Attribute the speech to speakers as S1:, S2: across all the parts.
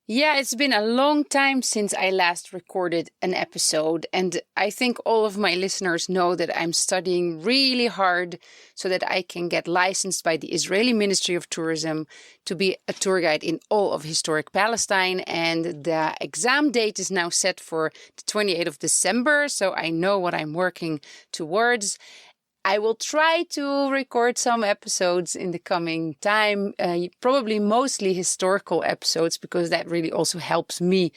S1: Yeah, it's been a long time since I last recorded an episode, and I think all of my listeners know that I'm studying really hard so that I can get licensed by the Israeli Ministry of Tourism to be a tour guide in all of historic Palestine, and the exam date is now set for the 28th of December, so I know what I'm working towards. I will try to record some episodes in the coming time, probably mostly historical episodes, because that really also helps me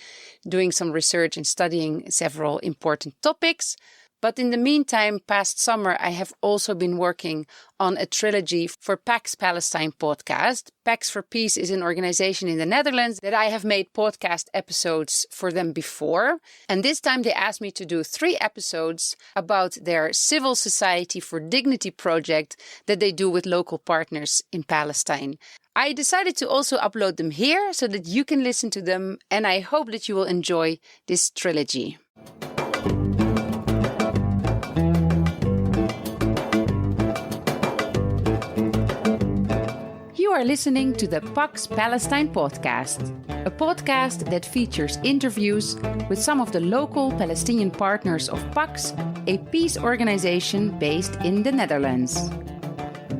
S1: doing some research and studying several important topics. But in the meantime, past summer, I have also been working on a trilogy for Pax Palestine Podcast. Pax for Peace is an organization in the Netherlands that I have made podcast episodes for them before. And this time they asked me to do 3 episodes about their Civil Society for Dignity project that they do with local partners in Palestine. I decided to also upload them here so that you can listen to them, and I hope that you will enjoy this trilogy. You are listening to the Pax Palestine Podcast, a podcast that features interviews with some of the local Palestinian partners of Pax, a peace organization based in the Netherlands.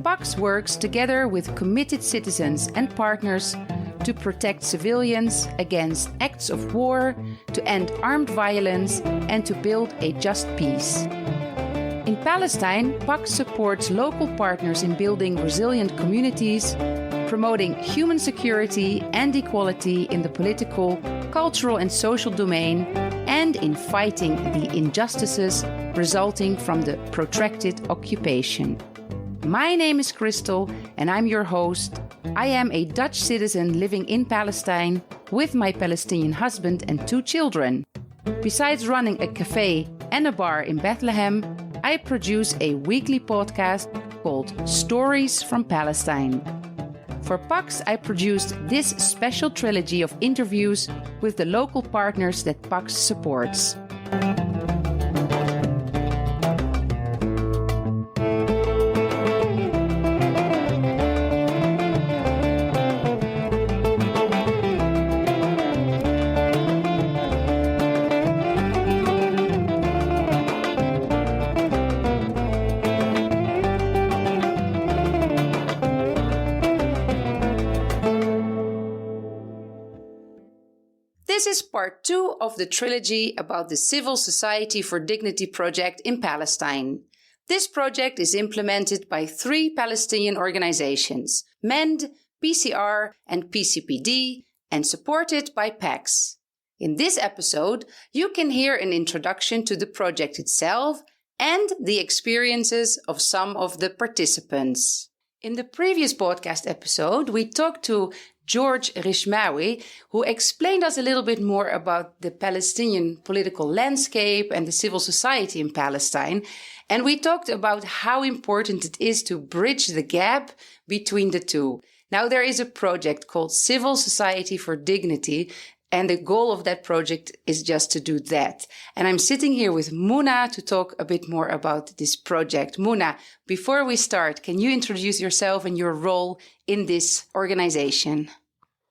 S1: Pax works together with committed citizens and partners to protect civilians against acts of war, to end armed violence, and to build a just peace. In Palestine, Pax supports local partners in building resilient communities, promoting human security and equality in the political, cultural and social domain, and in fighting the injustices resulting from the protracted occupation. My name is Crystal and I'm your host. I am a Dutch citizen living in Palestine with my Palestinian husband and 2 children. Besides running a cafe and a bar in Bethlehem, I produce a weekly podcast called Stories from Palestine. For Pax, I produced this special trilogy of interviews with the local partners that Pax supports. This is part 2 of the trilogy about the Civil Society for Dignity project in Palestine. This project is implemented by 3 Palestinian organizations, MEND, PCR and PCPD, and supported by PAX. In this episode, you can hear an introduction to the project itself and the experiences of some of the participants. In the previous podcast episode, we talked to George Rishmawi, who explained us a little bit more about the Palestinian political landscape and the civil society in Palestine. And we talked about how important it is to bridge the gap between the two. Now, there is a project called Civil Society for Dignity, and the goal of that project is just to do that. And I'm sitting here with Muna to talk a bit more about this project. Muna, before we start, can you introduce yourself and your role in this organization?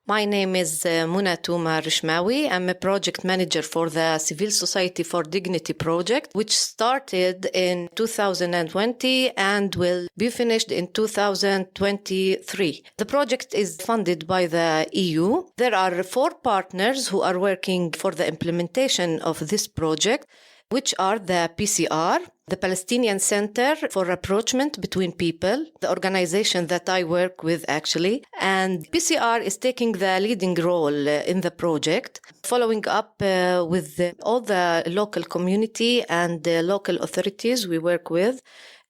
S2: My name is Muna Rishmawi. I'm a project manager for the Civil Society for Dignity project, which started in 2020 and will be finished in 2023. The project is funded by the EU. There are 4 partners who are working for the implementation of this project, which are the PCR, the Palestinian Center for Rapprochement Between People, the organization that I work with actually, and PCR is taking the leading role in the project, following up with all the local community and the local authorities we work with.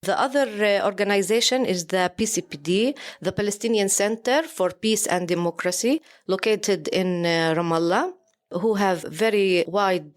S2: The other organization is the PCPD, the Palestinian Center for Peace and Democracy, located in Ramallah, who have very wide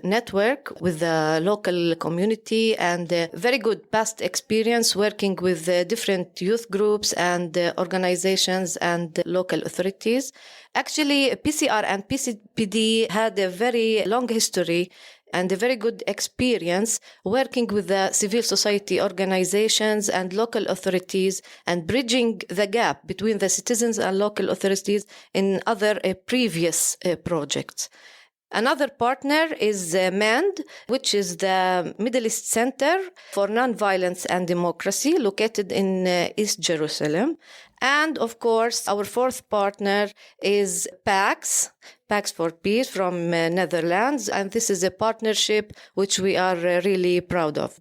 S2: network with the local community and very good past experience working with different youth groups and organizations and local authorities. Actually, PCR and PCPD had a very long history and a very good experience working with the civil society organizations and local authorities and bridging the gap between the citizens and local authorities in other previous projects. Another partner is MEND, which is the Middle East Center for Nonviolence and Democracy, located in East Jerusalem. And of course, our fourth partner is PAX for Peace from Netherlands. And this is a partnership which we are really proud of.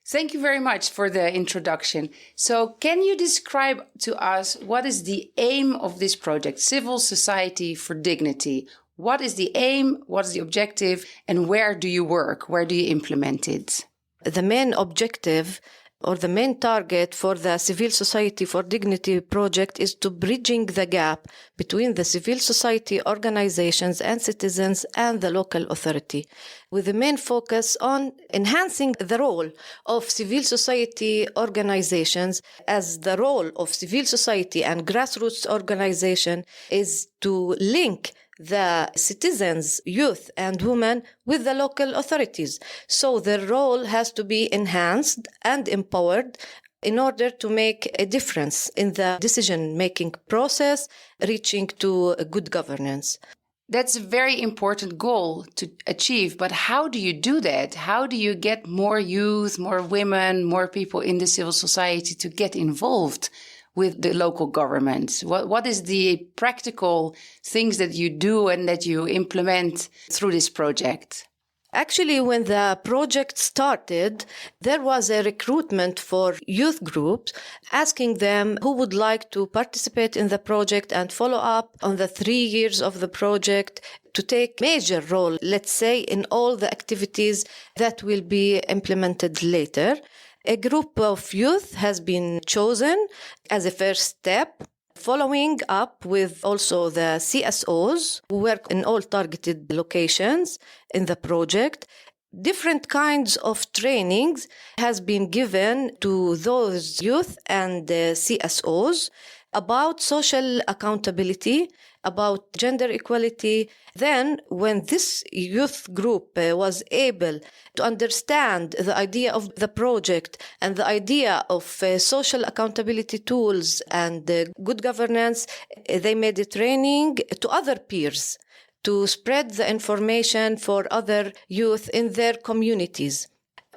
S1: Thank you very much for the introduction. So can you describe to us what is the aim of this project, Civil Society for Dignity? What is the aim? What is the objective? And where do you work? Where do you implement it?
S2: The main objective or the main target for the Civil Society for Dignity project is to bridging the gap between the civil society organizations and citizens and the local authority, with the main focus on enhancing the role of civil society organizations, as the role of civil society and grassroots organization is to link the citizens, youth and women with the local authorities. So their role has to be enhanced and empowered in order to make a difference in the decision-making process, reaching to good governance.
S1: That's a very important goal to achieve, but how do you do that? How do you get more youth, more women, more people in the civil society to get involved with the local government? What is the practical things that you do and that you implement through this project?
S2: Actually, when the project started, there was a recruitment for youth groups, asking them who would like to participate in the project and follow up on the 3 years of the project, to take major role, let's say, in all the activities that will be implemented later. A group of youth has been chosen as a first step, following up with also the CSOs who work in all targeted locations in the project. Different kinds of trainings has been given to those youth and CSOs about social accountability, about gender equality. Then, when this youth group was able to understand the idea of the project and the idea of social accountability tools and good governance, they made a training to other peers to spread the information for other youth in their communities.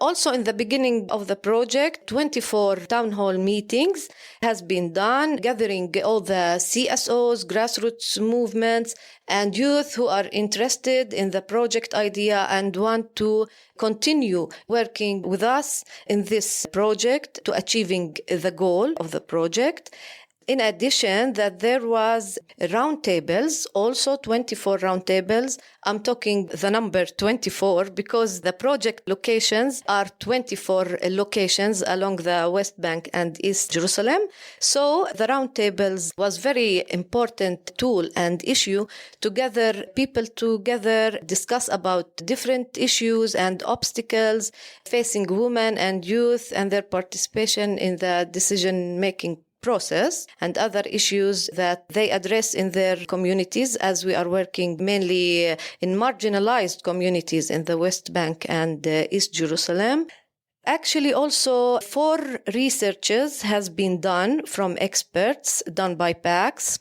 S2: Also, in the beginning of the project, 24 town hall meetings has been done, gathering all the CSOs, grassroots movements, and youth who are interested in the project idea and want to continue working with us in this project to achieving the goal of the project. In addition, that there was roundtables, also 24 roundtables. I'm talking the number 24 because the project locations are 24 locations along the West Bank and East Jerusalem. So the roundtables was very important tool and issue to gather people together, discuss about different issues and obstacles facing women and youth and their participation in the decision-making process and other issues that they address in their communities, as we are working mainly in marginalized communities in the West Bank and East Jerusalem. Actually, also 4 researches has been done from experts done by PAX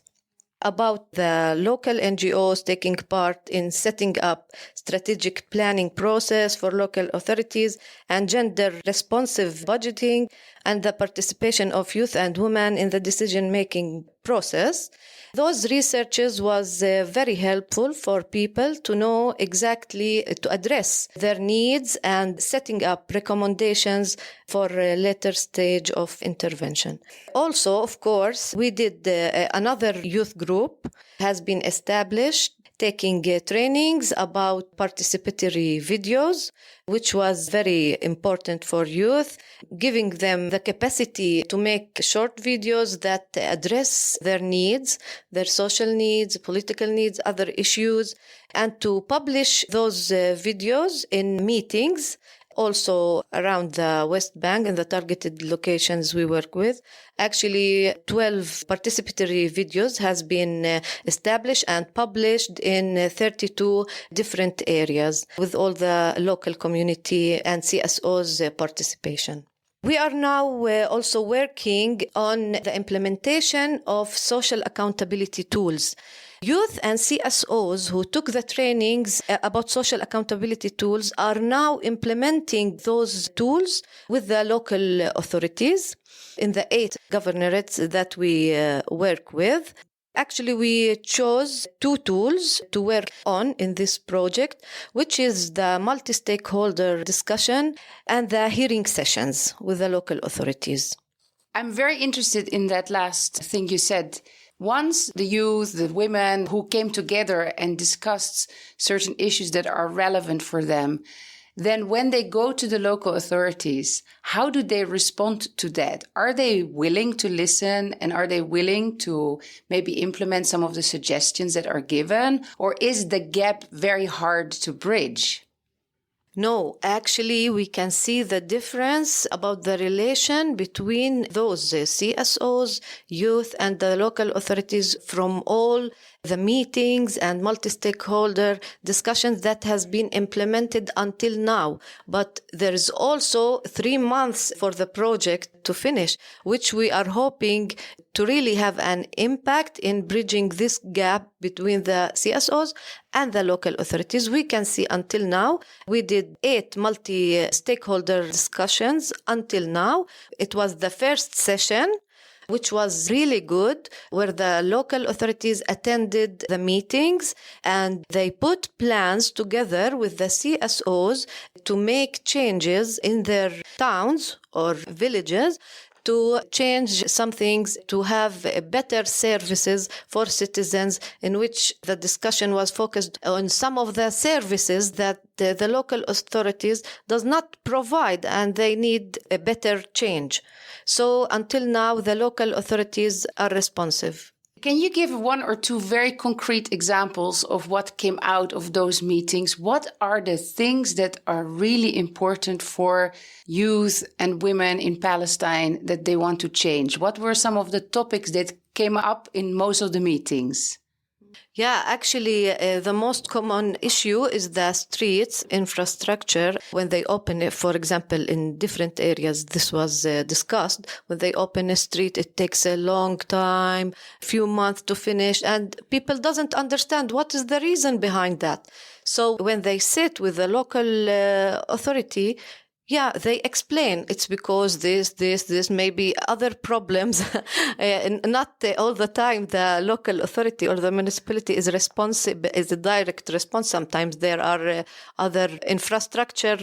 S2: about the local NGOs taking part in setting up strategic planning process for local authorities and gender responsive budgeting and the participation of youth and women in the decision-making process. Those researches was very helpful for people to know exactly to address their needs and setting up recommendations for a later stage of intervention. Also, of course, we did another youth group has been established taking trainings about participatory videos, which was very important for youth, giving them the capacity to make short videos that address their needs, their social needs, political needs, other issues, and to publish those videos in meetings also around the West Bank in the targeted locations we work with. Actually, 12 participatory videos has been established and published in 32 different areas with all the local community and CSO's participation. We are now also working on the implementation of social accountability tools. Youth and CSOs who took the trainings about social accountability tools are now implementing those tools with the local authorities in the 8 governorates that we work with. Actually, we chose 2 tools to work on in this project, which is the multi-stakeholder discussion and the hearing sessions with the local authorities.
S1: I'm very interested in that last thing you said. Once the youth, the women who came together and discussed certain issues that are relevant for them, then when they go to the local authorities, how do they respond to that? Are they willing to listen, and are they willing to maybe implement some of the suggestions that are given? Or is the gap very hard to bridge?
S2: No, actually, we can see the difference about the relation between those CSOs, youth, and the local authorities from all the meetings and multi-stakeholder discussions that has been implemented until now. But there is also 3 months for the project to finish, which we are hoping to really have an impact in bridging this gap between the CSOs and the local authorities. We can see until now, we did 8 multi-stakeholder discussions until now. It was the first session, which was really good, where the local authorities attended the meetings and they put plans together with the CSOs to make changes in their towns or villages, to change some things, to have better services for citizens, in which the discussion was focused on some of the services that the local authorities does not provide, and they need a better change. So until now, the local authorities are responsive.
S1: Can you give 1 or 2 very concrete examples of what came out of those meetings? What are the things that are really important for youth and women in Palestine that they want to change? What were some of the topics that came up in most of the meetings?
S2: Yeah, actually, the most common issue is the streets infrastructure. When they open it, for example, in different areas, this was discussed. When they open a street, it takes a long time, few months to finish, and people doesn't understand what is the reason behind that. So when they sit with the local authority, yeah, they explain it's because this, maybe other problems. Not all the time the local authority or the municipality is responsible, is a direct response. Sometimes there are other infrastructure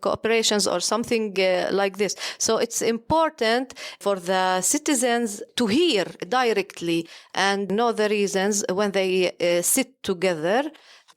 S2: cooperations or something like this. So it's important for the citizens to hear directly and know the reasons. When they sit together,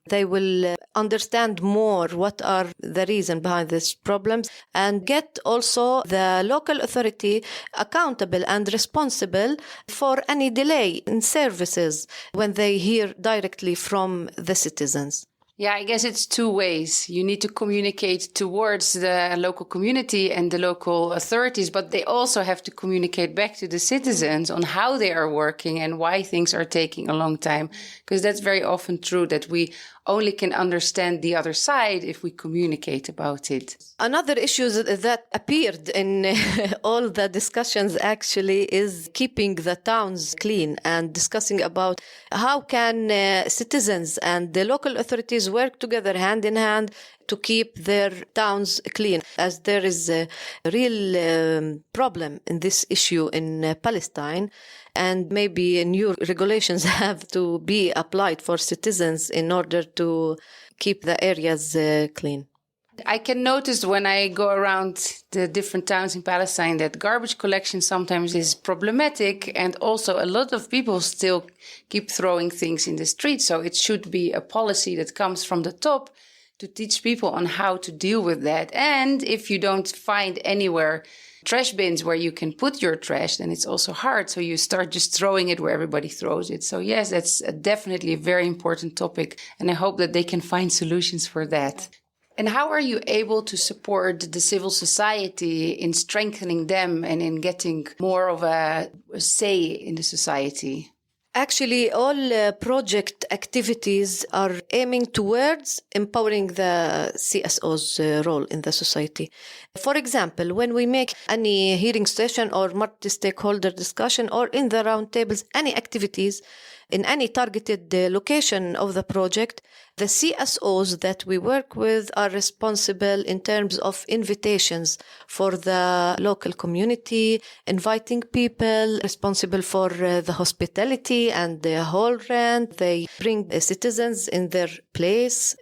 S2: they will understand more what are the reason behind these problems, and get also the local authority accountable and responsible for any delay in services when they hear directly from the citizens.
S1: Yeah, I guess it's 2 ways. You need to communicate towards the local community and the local authorities, but they also have to communicate back to the citizens on how they are working and why things are taking a long time. Because that's very often true, that we only can understand the other side if we communicate about it.
S2: Another issue that appeared in all the discussions actually is keeping the towns clean and discussing about how can citizens and the local authorities work together hand in hand to keep their towns clean, as there is a real problem in this issue in Palestine. And maybe new regulations have to be applied for citizens in order to keep the areas clean.
S1: I can notice when I go around the different towns in Palestine that garbage collection sometimes is problematic, and also a lot of people still keep throwing things in the street. So it should be a policy that comes from the top to teach people on how to deal with that. And if you don't find anywhere trash bins where you can put your trash, then it's also hard. So you start just throwing it where everybody throws it. So yes, that's definitely a very important topic. And I hope that they can find solutions for that. And how are you able to support the civil society in strengthening them and in getting more of a say in the society?
S2: Actually, all project activities are aiming towards empowering the CSO's role in the society. For example, when we make any hearing session or multi-stakeholder discussion or in the roundtables, any activities in any targeted location of the project, the CSOs that we work with are responsible in terms of invitations for the local community, inviting people, responsible for the hospitality and the hall rent. They bring citizens in their place.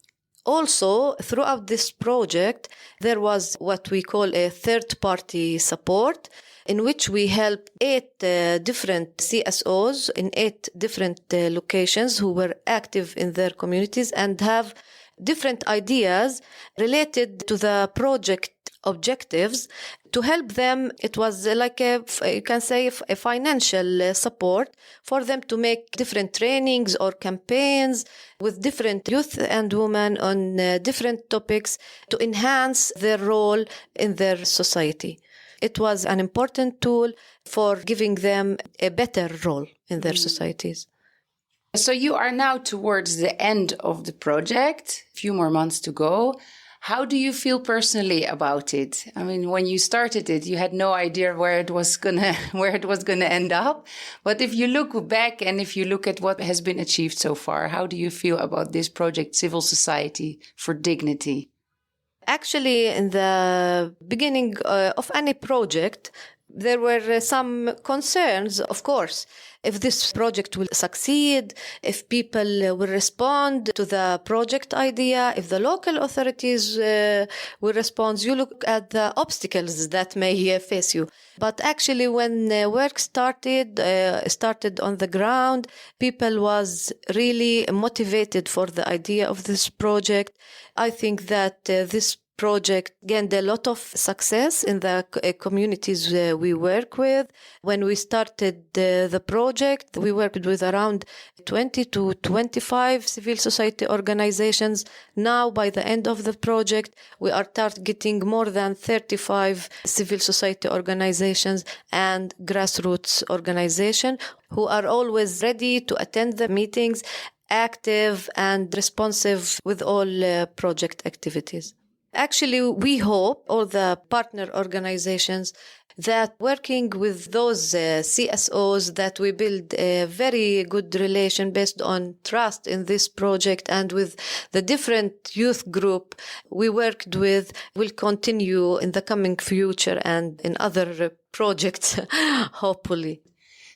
S2: Also, throughout this project, there was what we call a third-party support, in which we help 8 different CSOs in 8 different locations who were active in their communities and have different ideas related to the project objectives to help them. It was like you can say a financial support for them to make different trainings or campaigns with different youth and women on different topics to enhance their role in their society. It was an important tool for giving them a better role in their societies.
S1: So you are now towards the end of the project, a few more months to go. How do you feel personally about it? I mean, when you started it, you had no idea where it was gonna end up. But if you look back and if you look at what has been achieved so far, how do you feel about this project, Civil Society for Dignity?
S2: Actually, in the beginning of any project, there were some concerns, of course. If this project will succeed, if people will respond to the project idea, if the local authorities will respond, you look at the obstacles that may face you. But actually, when work started on the ground, people was really motivated for the idea of this project. I think that this project gained a lot of success in the communities we work with. When we started the project, we worked with around 20 to 25 civil society organizations. Now, by the end of the project, we are targeting more than 35 civil society organizations and grassroots organizations who are always ready to attend the meetings, active and responsive with all project activities. Actually, we hope all the partner organizations that working with those CSOs that we build a very good relation based on trust in this project and with the different youth group we worked with will continue in the coming future and in other projects, hopefully.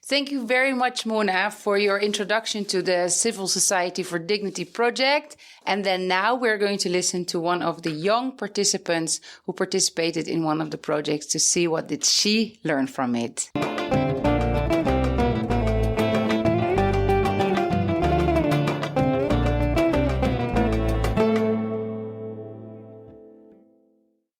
S1: Thank you very much, Mona, for your introduction to the Civil Society for Dignity project. And then now we're going to listen to one of the young participants who participated in one of the projects to see what did she learn from it.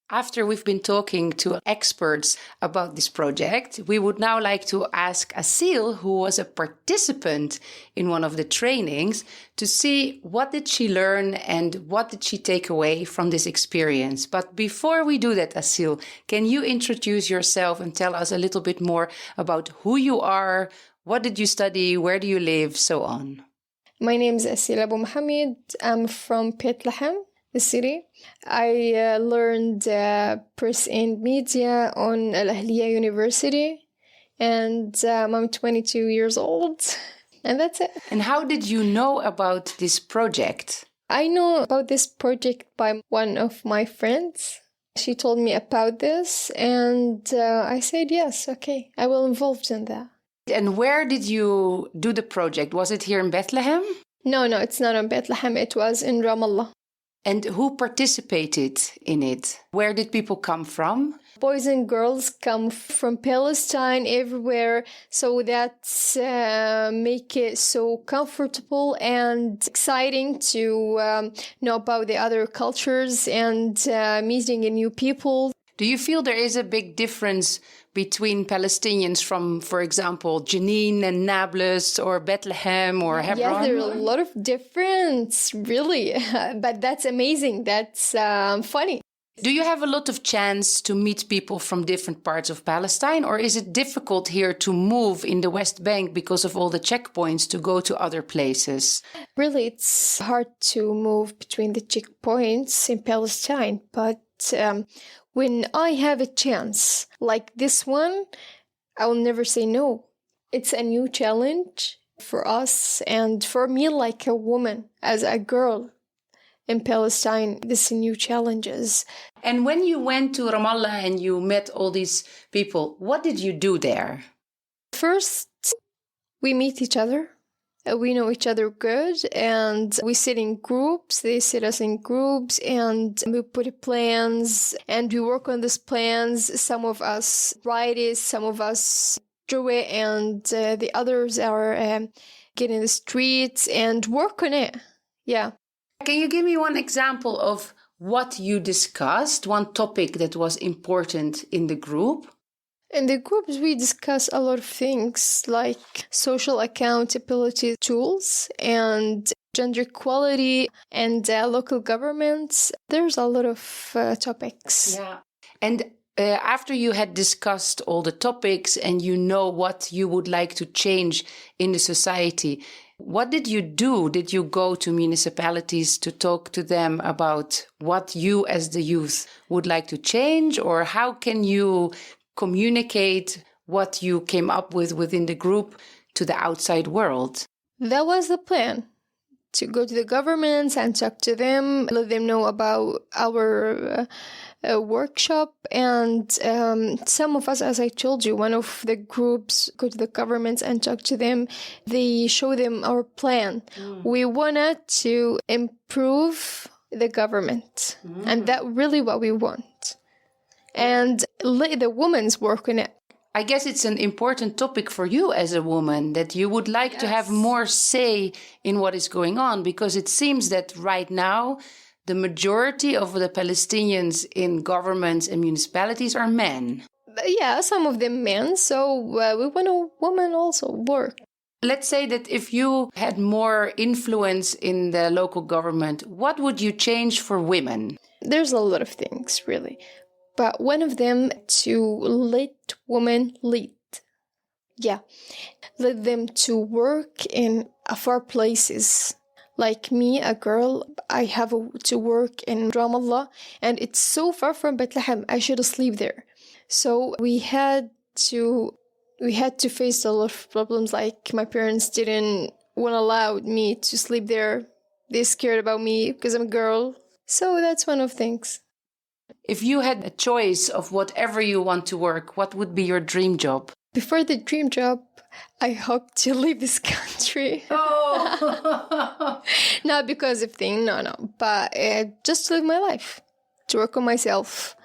S1: After we've been talking to experts about this project, we would now like to ask Aseel, who was a participant in one of the trainings, to see what did she learn and what did she take away from this experience. But before we do that, Aseel, can you introduce yourself and tell us a little bit more about who you are, what did you study, where do you live, so on?
S3: My name is Aseel Abu Mohammed. I'm from Bethlehem, the city. I learned press and media on Al Ahliya University, and I'm 22 years old, and that's it.
S1: And how did you know about this project?
S3: I know about this project by one of my friends. She told me about this, and I said, yes, okay, I will involve in that.
S1: And where did you do the project? Was it here in Bethlehem?
S3: No, it's not in Bethlehem. It was in Ramallah.
S1: And who participated in it? Where did people come from?
S3: Boys and girls come from Palestine everywhere, so that's make it so comfortable and exciting to know about the other cultures and meeting new people.
S1: Do you feel there is a big difference between Palestinians from, for example, Jenin and Nablus or Bethlehem or Hebron?
S3: Yeah, there are a lot of difference, really. But that's amazing. That's funny.
S1: Do you have a lot of chance to meet people from different parts of Palestine, or is it difficult here to move in the West Bank because of all the checkpoints to go to other places?
S3: Really, it's hard to move between the checkpoints in Palestine, but when I have a chance like this one, I will never say no. It's a new challenge for us and for me, like a woman, as a girl in Palestine, this new challenges.
S1: And when you went to Ramallah and you met all these people, what did you do there?
S3: First, we meet each other. We know each other good, and we sit in groups. They sit us in groups, and we put plans, and we work on these plans. Some of us write it, some of us draw it, and the others are get in the streets and work on it. Yeah.
S1: Can you give me one example of what you discussed, one topic that was important in the group?
S3: In the groups, we discuss a lot of things like social accountability tools and gender equality and local governments. There's a lot of topics.
S1: Yeah. And after you had discussed all the topics and you know what you would like to change in the society, what did you do? Did you go to municipalities to talk to them about what you as the youth would like to change? Or how can you communicate what you came up with within the group to the outside world?
S3: That was the plan, to go to the governments and talk to them, let them know about our workshop. And some of us, as I told you, one of the groups go to the governments and talk to them. They show them our plan. We wanted to improve the government, and that's really what we want. And let the women's work on it.
S1: I guess it's an important topic for you as a woman, that you would like to have more say in what is going on, because it seems that right now the majority of the Palestinians in governments and municipalities are men.
S3: Yeah, some of them men, so we want a woman also work.
S1: Let's say that if you had more influence in the local government, what would you change for women?
S3: There's a lot of things, really. But one of them, to let women lead. Yeah. Let them to work in far places. Like me, a girl, I have to work in Ramallah, and it's so far from Bethlehem. I should sleep there. So we had to face a lot of problems. Like my parents didn't want to allow me to sleep there. They scared about me because I'm a girl. So that's one of the things.
S1: If you had a choice of whatever you want to work, what would be your dream job?
S3: Before the dream job, I hope to leave this country.
S1: Oh!
S3: Not because of things, no. But just to live my life, to work on myself.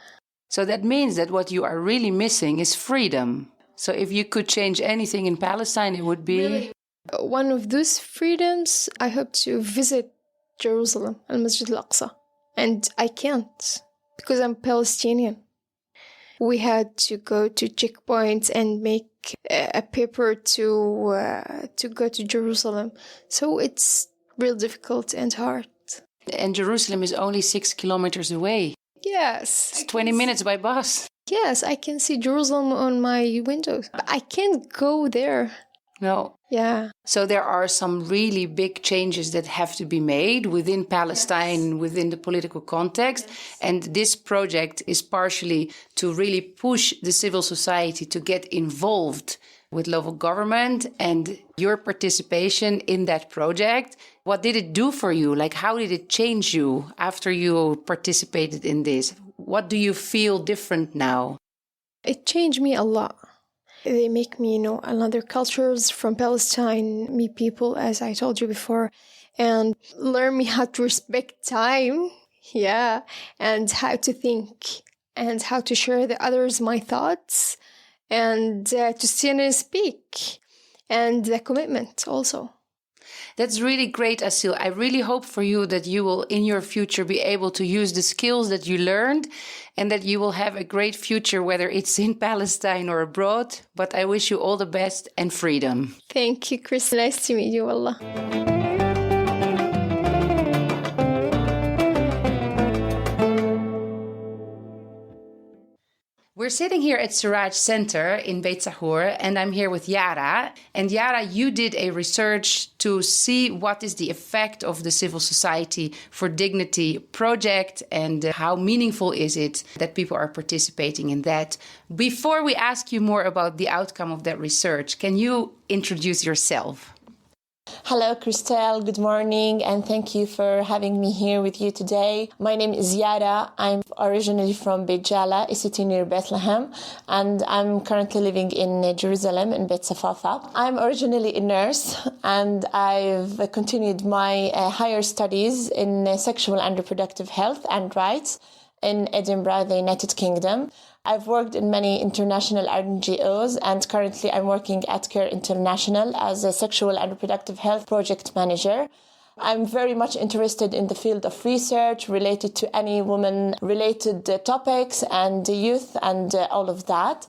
S1: So that means that what you are really missing is freedom. So if you could change anything in Palestine, it would be...
S3: Really? One of those freedoms, I hope to visit Jerusalem, Al-Masjid Al-Aqsa. And I can't, because I'm Palestinian. We had to go to checkpoints and make a paper to go to Jerusalem. So it's real difficult and hard.
S1: And Jerusalem is only 6 kilometers away.
S3: Yes.
S1: It's 20 minutes by bus.
S3: Yes, I can see Jerusalem on my windows. But I can't go there.
S1: No.
S3: Yeah.
S1: So there are some really big changes that have to be made within Palestine, within the political context. And this project is partially to really push the civil society to get involved with local government, and your participation in that project. What did it do for you? Like, how did it change you after you participated in this? What do you feel different now?
S3: It changed me a lot. They make me know another cultures from Palestine, meet people, as I told you before, and learn me how to respect time, and how to think, and how to share the others my thoughts, and to stand and speak, and the commitment also.
S1: That's really great, Aseel. I really hope for you that you will, in your future, be able to use the skills that you learned and that you will have a great future, whether it's in Palestine or abroad. But I wish you all the best and freedom.
S3: Thank you, Chris. Nice to meet you, wallah.
S1: We're sitting here at Siraj Center in Beit Sahur, and I'm here with Yara. And Yara, you did a research to see what is the effect of the Civil Society for Dignity project and how meaningful is it that people are participating in that. Before we ask you more about the outcome of that research, can you introduce yourself?
S4: Hello, Christelle. Good morning, and thank you for having me here with you today. My name is Yara. I'm originally from Beit Jala, a city near Bethlehem, and I'm currently living in Jerusalem, in Beit Safafa. I'm originally a nurse, and I've continued my higher studies in sexual and reproductive health and rights in Edinburgh, the United Kingdom. I've worked in many international NGOs, and currently I'm working at Care International as a sexual and reproductive health project manager. I'm very much interested in the field of research related to any woman-related topics and youth and all of that.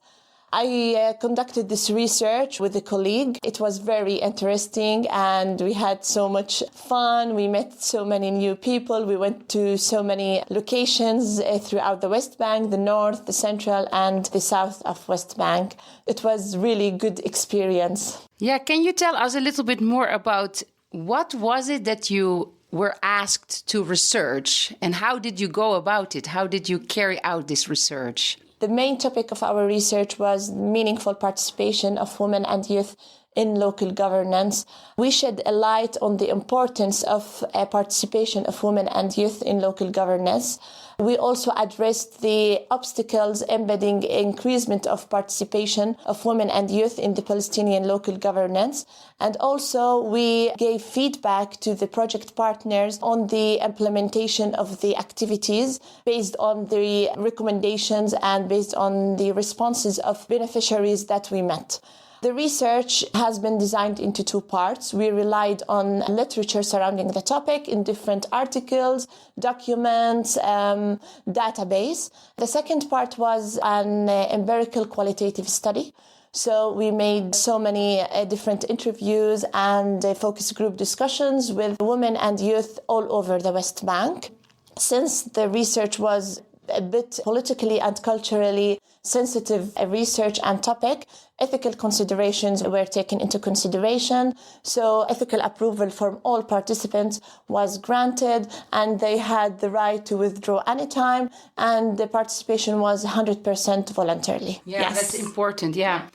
S4: I conducted this research with a colleague. It was very interesting and we had so much fun. We met so many new people. We went to so many locations throughout the West Bank, the North, the Central and the South of West Bank. It was really good experience.
S1: Yeah, can you tell us a little bit more about what was it that you were asked to research and how did you go about it? How did you carry out this research?
S4: The main topic of our research was meaningful participation of women and youth in local governance. We shed a light on the importance of participation of women and youth in local governance. We also addressed the obstacles impeding increasement of participation of women and youth in the Palestinian local governance. And also we gave feedback to the project partners on the implementation of the activities based on the recommendations and based on the responses of beneficiaries that we met. The research has been designed into two parts. We relied on literature surrounding the topic in different articles, documents, database. The second part was an empirical qualitative study. So we made so many different interviews and focus group discussions with women and youth all over the West Bank. Since the research was a bit politically and culturally sensitive research and topic, ethical considerations were taken into consideration. So ethical approval from all participants was granted and they had the right to withdraw anytime and the participation was 100% voluntarily.
S1: Yeah,
S4: yes.
S1: That's important. Yeah.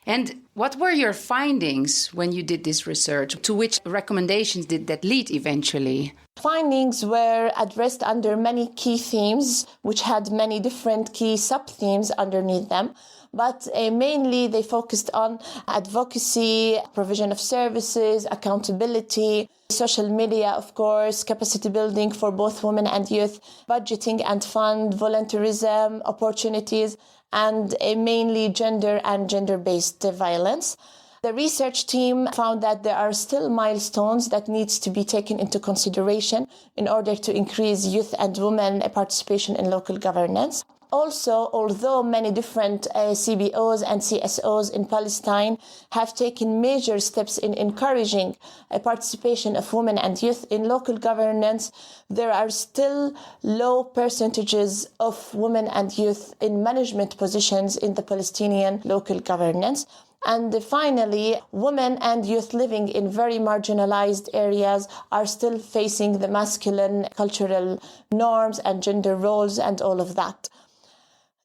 S1: And what were your findings when you did this research? To which recommendations did that lead eventually?
S4: Findings were addressed under many key themes, which had many different key sub-themes underneath them. But mainly they focused on advocacy, provision of services, accountability, social media, of course, capacity building for both women and youth, budgeting and fund, volunteerism, opportunities, and mainly gender and gender-based violence. The research team found that there are still milestones that needs to be taken into consideration in order to increase youth and women participation in local governance. Also, although many different CBOs and CSOs in Palestine have taken major steps in encouraging participation of women and youth in local governance, there are still low percentages of women and youth in management positions in the Palestinian local governance. And finally, women and youth living in very marginalized areas are still facing the masculine cultural norms and gender roles and all of that.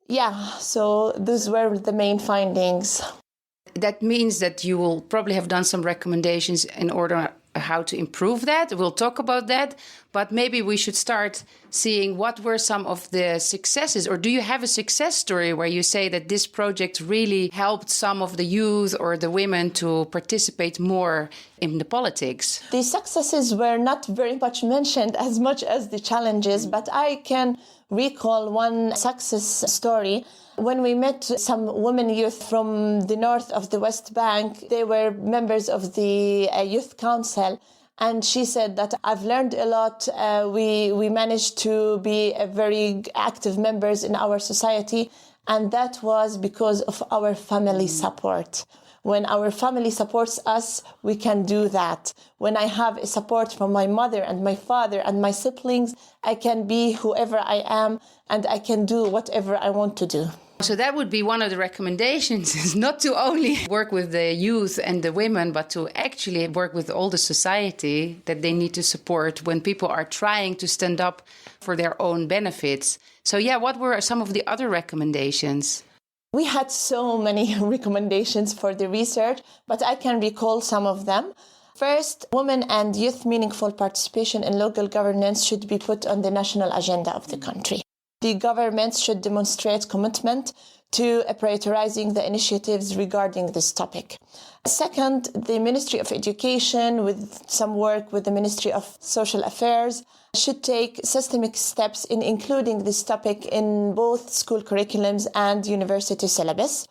S4: Yeah, so those were the main findings.
S1: That means that you will probably have done some recommendations in order how to improve that. We'll talk about that, but maybe we should start seeing what were some of the successes, or do you have a success story where you say that this project really helped some of the youth or the women to participate more in the politics?
S4: The successes were not very much mentioned as much as the challenges, but I can recall one success story. When we met some women youth from the north of the West Bank, they were members of the youth council, And she said that I've learned a lot. We managed to be very active members in our society. And that was because of our family support. When our family supports us, we can do that. When I have a support from my mother and my father and my siblings, I can be whoever I am and I can do whatever I want to do.
S1: So that would be one of the recommendations, is not to only work with the youth and the women, but to actually work with all the society that they need to support when people are trying to stand up for their own benefits. So yeah, what were some of the other recommendations?
S4: We had so many recommendations for the research, but I can recall some of them. First, women and youth meaningful participation in local governance should be put on the national agenda of the country. The governments should demonstrate commitment to prioritizing the initiatives regarding this topic. Second, the Ministry of Education, with some work with the Ministry of Social Affairs, should take systemic steps in including this topic in both school curriculums and university syllabus.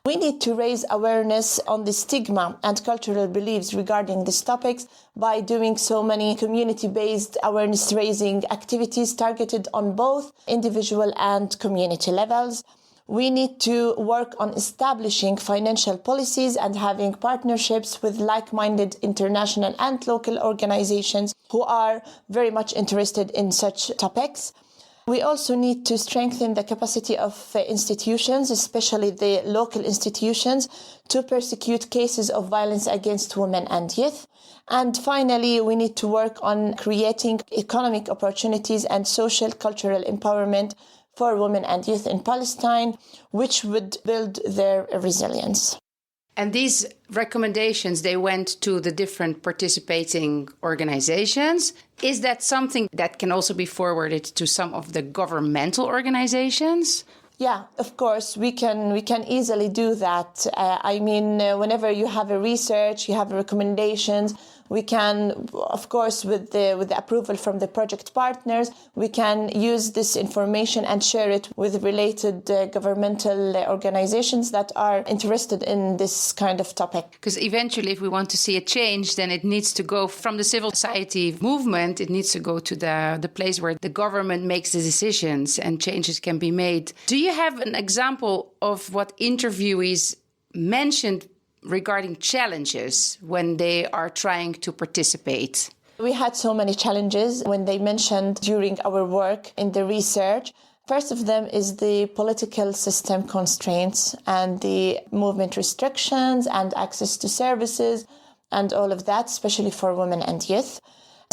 S4: We need to raise awareness on the stigma and cultural beliefs regarding these topics by doing so many community-based awareness-raising activities targeted on both individual and community levels. We need to work on establishing financial policies and having partnerships with like-minded international and local organizations who are very much interested in such topics. We also need to strengthen the capacity of institutions, especially the local institutions, to prosecute cases of violence against women and youth. And finally, we need to work on creating economic opportunities and social cultural empowerment for women and youth in Palestine, which would build their resilience.
S1: And these recommendations, they went to the different participating organizations. Is that something that can also be forwarded to some of the governmental organizations?
S4: Yeah, of course, we can easily do that. Whenever you have a research, you have recommendations, we can, of course, with the approval from the project partners, we can use this information and share it with related governmental organizations that are interested in this kind of topic.
S1: Because eventually, if we want to see a change, then it needs to go from the civil society movement, it needs to go to the place where the government makes the decisions and changes can be made. Do you have an example of what interviewees mentioned regarding challenges when they are trying to participate?
S4: We had so many challenges when they mentioned during our work in the research. First of them is the political system constraints and the movement restrictions and access to services and all of that, especially for women and youth.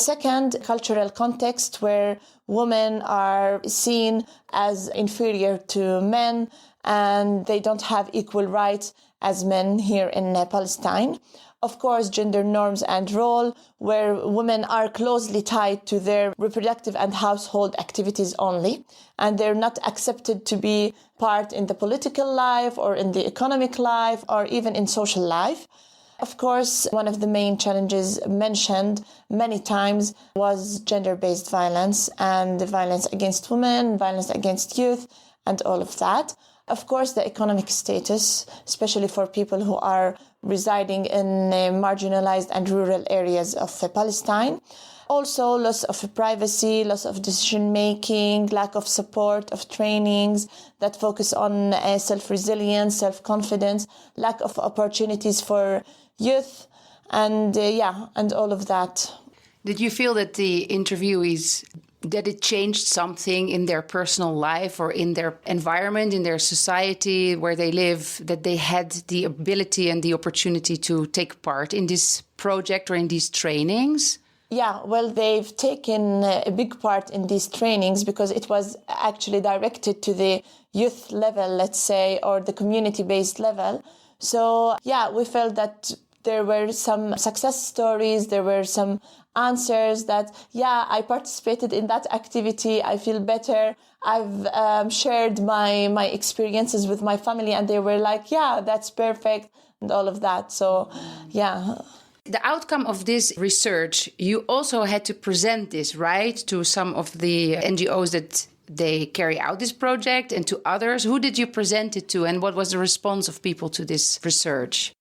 S4: Second, cultural context where women are seen as inferior to men and they don't have equal rights as men here in Palestine. Of course, gender norms and role, where women are closely tied to their reproductive and household activities only, and they're not accepted to be part in the political life or in the economic life or even in social life. Of course, one of the main challenges mentioned many times was gender-based violence and the violence against women, violence against youth, and all of that. Of course, the economic status, especially for people who are residing in marginalized and rural areas of Palestine. Also, loss of privacy, loss of decision-making, lack of support, of trainings that focus on self-resilience, self-confidence, lack of opportunities for youth, and all of that.
S1: Did you feel that the interviewees, that it changed something in their personal life or in their environment, in their society where they live, that they had the ability and the opportunity to take part in this project or in these trainings?
S4: Yeah, well, they've taken a big part in these trainings because it was actually directed to the youth level, let's say, or the community-based level. So, yeah, we felt that there were some success stories, there were some answers that, I participated in that activity, I feel better. I've shared my experiences with my family and they were like, that's perfect and all of that. So,
S1: The outcome of this research, you also had to present this, right, to some of the NGOs that they carry out this project and to others. Who did you present it to and what was the response of people to this research?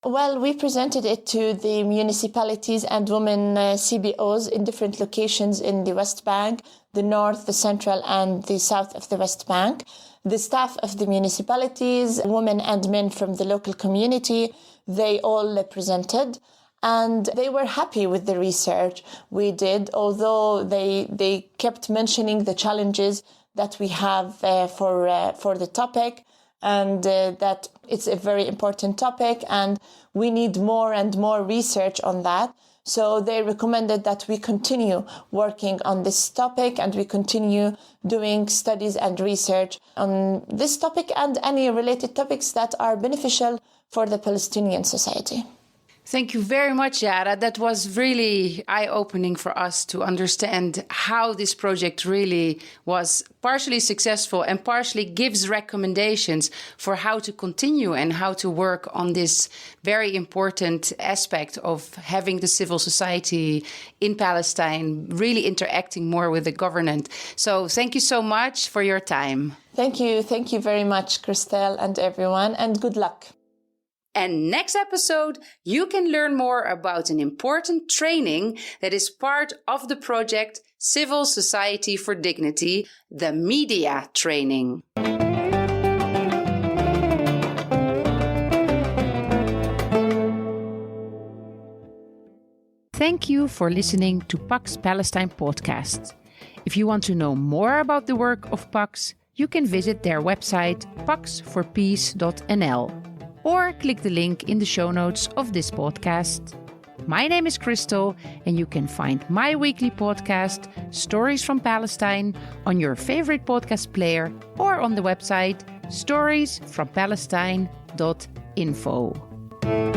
S4: Well, we presented it to the municipalities and women CBOs in different locations in the West Bank, the North, the Central, and the South of the West Bank. The staff of the municipalities, women and men from the local community, they all presented. And they were happy with the research we did, although they kept mentioning the challenges that we have for the topic, and that it's a very important topic and we need more and more research on that. So they recommended that we continue working on this topic and we continue doing studies and research on this topic and any related topics that are beneficial for the Palestinian society.
S1: Thank you very much, Yara. That was really eye-opening for us to understand how this project really was partially successful and partially gives recommendations for how to continue and how to work on this very important aspect of having the civil society in Palestine really interacting more with the government. So thank you so much for your time.
S4: Thank you. Thank you very much, Christelle and everyone, and good luck.
S1: And next episode, you can learn more about an important training that is part of the project Civil Society for Dignity, the media training. Thank you for listening to Pax Palestine Podcast. If you want to know more about the work of Pax, you can visit their website paxforpeace.nl. or click the link in the show notes of this podcast. My name is Crystal, and you can find my weekly podcast, Stories from Palestine, on your favorite podcast player or on the website storiesfrompalestine.info.